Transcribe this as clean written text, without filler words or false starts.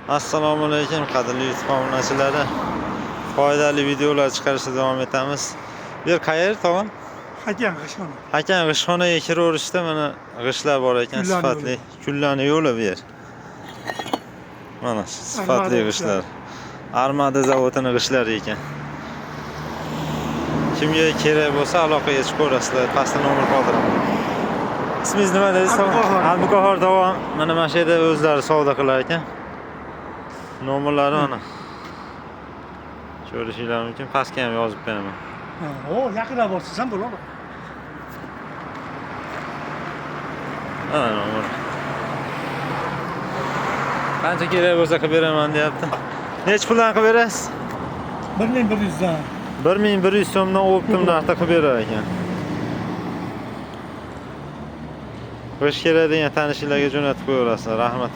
Assalomu alaykum qadrli YouTube obunachilari. Foydali videolar chiqarishda davom etamiz. Bu yer qayer tog'am? Hakan g'ishxona. Hakan g'ishxonaga kiraverishda mana g'ishlar bor ekan, sifatli. Kullarni yo'li bu yer. Mana sifatli g'ishlar. Armada zavodining g'ishlari ekan. Kimga kerak bo'lsa aloqaga chiqib ko'rasizlar. Pastda nomer qoldiraman. İsmingiz nima deysiz? Abduqahhor davom. Mana mana shu yerda o'zlari savdo qilar ekan. Nomerlari mana. Ko'rishingiz mumkin. Pastga ham yozib beraman. O, yaqinlab borsiz ham bo'ladi. Mana nomer. Qancha kerak bo'lsa qilib beraman deyapti. Nech puldan qilib berasiz? 1100 dan. 1100 so'mdan optim narxda qilib berar ekan. Xo'sh kerak degan tanishlarga jo'natib qo'yaverasizlar. Rahmat.